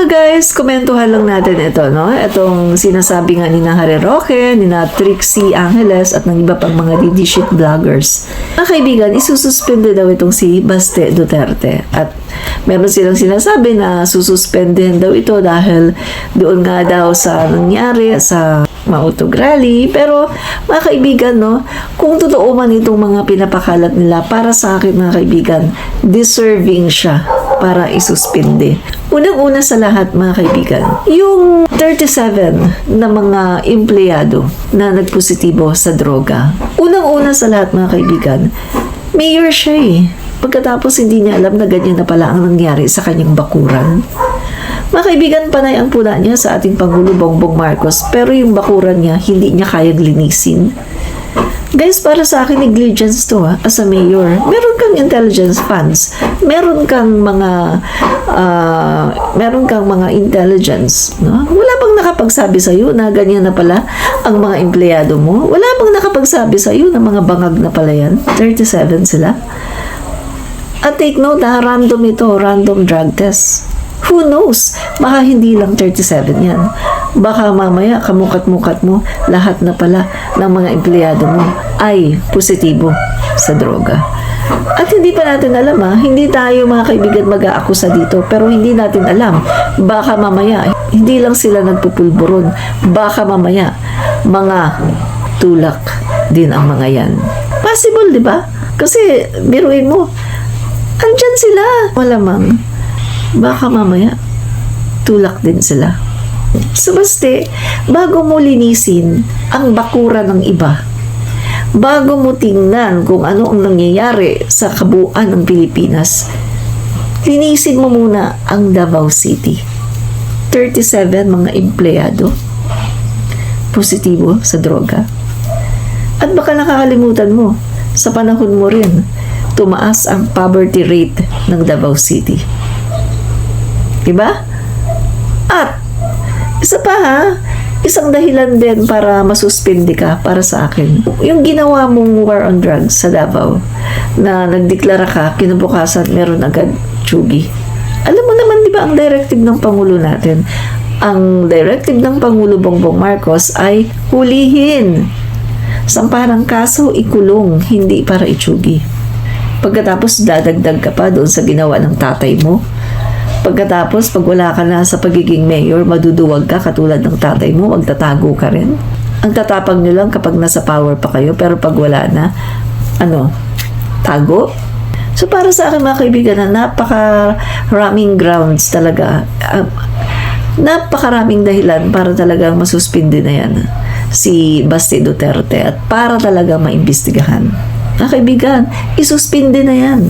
guys, komentuhan lang natin ito, no? Itong sinasabi nga ni Harry Roque, ni Trixie Angeles, at ng iba pang mga didishit vloggers. Mga kaibigan, isususpende daw itong si Baste Duterte. At meron silang sinasabi na sususpendehan daw ito dahil doon nga daw sa nangyari sa Mautog Rally. Pero mga kaibigan, no, kung totoo man itong mga pinapakalat nila, para sa akin mga kaibigan, deserving siya para isuspinde. Unang-una sa lahat mga kaibigan, yung 37 na mga empleyado na nagpositibo sa droga. Unang-una sa lahat mga kaibigan, mayor siya eh. Pagkatapos hindi niya alam na ganyan na pala ang nangyari sa kanyang bakuran. Mga kaibigan, panay ang puna niya sa ating Pangulo Bongbong Marcos, pero yung bakuran niya hindi niya kayang linisin. Guys, para sa akin, negligence to as a mayor. Meron kang intelligence funds. Meron kang mga intelligence. No? Wala bang nakapagsabi sa'yo na ganyan na pala ang mga empleyado mo? Wala bang nakapagsabi sa'yo na mga bangag na pala yan? 37 sila. At take note na random ito, random drug test. Who knows? Baka hindi lang 37 yan. Baka mamaya kamukat-mukat mo, lahat na pala ng mga empleyado mo ay positibo sa droga. At hindi pa natin alam hindi tayo mga kaibigan mag-aakusa dito, pero hindi natin alam. Baka mamaya, hindi lang sila nagpupulburon. Baka mamaya, mga tulak din ang mga yan. Possible, di ba? Kasi, biruin mo, andyan sila. Malamang, baka mamaya, tulak din sila. So, baste, bago mo linisin ang bakura ng iba, bago mo tingnan kung ano ang nangyayari sa kabuuan ng Pilipinas, linisin mo muna ang Davao City. 37 mga empleyado positibo sa droga. At baka nakakalimutan mo, sa panahon mo rin, tumaas ang poverty rate ng Davao City. Diba? At isa pa isang dahilan din para masuspindi ka para sa akin. Yung ginawa mong war on drugs sa Davao na nagdeklara ka, kinabukasan meron agad tsugi. Alam mo naman di ba ang directive ng Pangulo natin? Ang directive ng Pangulo Bongbong Marcos ay hulihin. Sampahan ng kaso, ikulong, hindi para itsugi. Pagkatapos dadagdag ka pa doon sa ginawa ng tatay mo. Pagkatapos, pag wala ka na sa pagiging mayor, maduduwag ka katulad ng tatay mo, magtatago ka rin. Ang tatapag nyo lang kapag nasa power pa kayo, pero pag wala na, tago. So, para sa akin mga kaibigan, napakaraming grounds talaga. Napakaraming dahilan para talagang masuspindi na yan si Baste Duterte at para talaga maimbestigahan. Mga kaibigan, isuspindi na yan.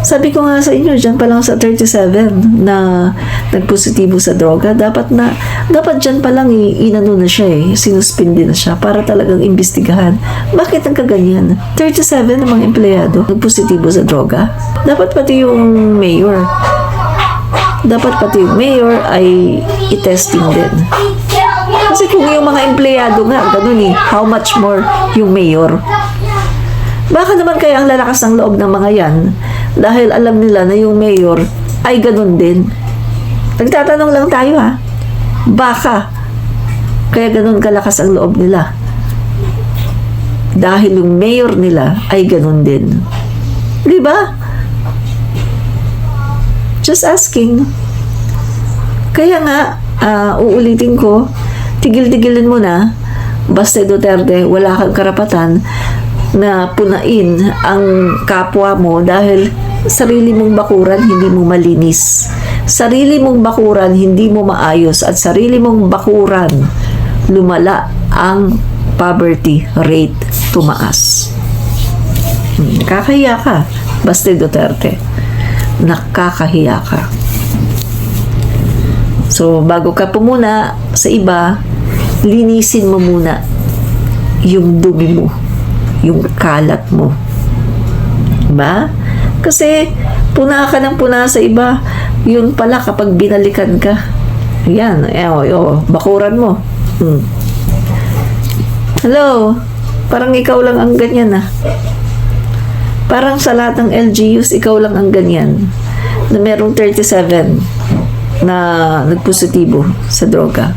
Sabi ko nga sa inyo, dyan pa lang sa 37 na nagpositibo sa droga, dapat dyan pa lang inano na siya sinuspindi na siya para talagang imbestigahan. Bakit nagkaganyan? 37 na mga empleyado nagpositibo sa droga. Dapat pati yung mayor ay i-testing din. Kasi kung yung mga empleyado nga, ganun how much more yung mayor? Baka naman kaya ang lalakas ng loob ng mga yan dahil alam nila na yung mayor ay ganun din. Nagtatanong lang tayo baka kaya ganun kalakas ang loob nila dahil yung mayor nila ay ganun din. Diba? Just asking. Kaya nga uulitin ko, tigil-tigilin mo na, Baste Duterte, wala kang karapatan na punain ang kapwa mo dahil sarili mong bakuran hindi mo malinis. Sarili mong bakuran hindi mo maayos at sarili mong bakuran lumala ang poverty rate, tumaas. Nakakahiya ka, Baste Duterte. Nakakahiya ka. So, bago ka pumuna sa iba, linisin mo muna yung dumi mo, yung kalat mo. Diba? Kasi, puna ka ng puna sa iba, yun pala kapag binalikan ka. Yan, bakuran mo. Hello? Parang ikaw lang ang ganyan Parang sa lahat ng LGUs, ikaw lang ang ganyan. Na merong 37 na nagpositibo sa droga.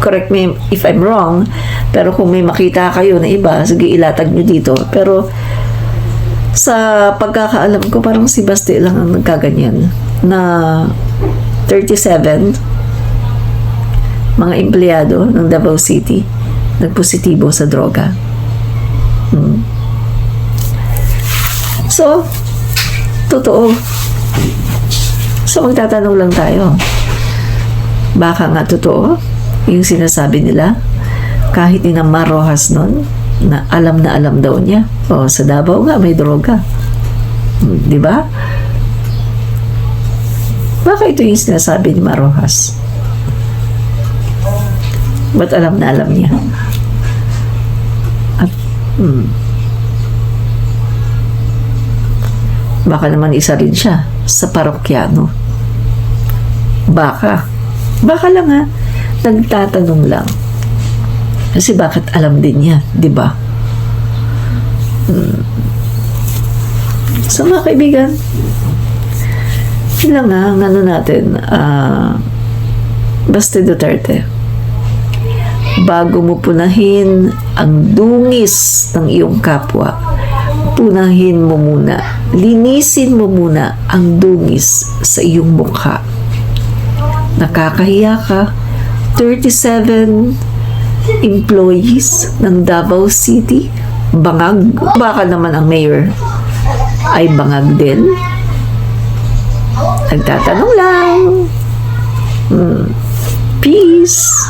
Correct me if I'm wrong, pero kung may makita kayo na iba, sige ilatag nyo dito. Pero sa pagkakaalam ko, parang si Basti lang ang nagkaganyan na 37 mga empleyado ng Davao City nagpositibo sa droga. So, totoo. So, magtatanong lang tayo. Baka nga totoo yung sinasabi nila kahit ni Mar Rojas nun na alam daw niya. O, sa Davao nga may droga. Di ba? Baka ito yung sinasabi ni Mar Rojas. Ba't alam niya? At, baka naman isa rin siya sa parokyano. Baka lang ha, nagtatanong lang. Kasi bakit alam din niya, di ba? So mga kaibigan, yun lang nga, ang ano natin, Basti Duterte, bago mo punahin ang dungis ng iyong kapwa, punahin mo muna, linisin mo muna ang dungis sa iyong mukha. Nakakahiya ka. 37 employees ng Davao City bangag. Baka naman ang mayor ay bangag din. Nagtatanong lang. Peace.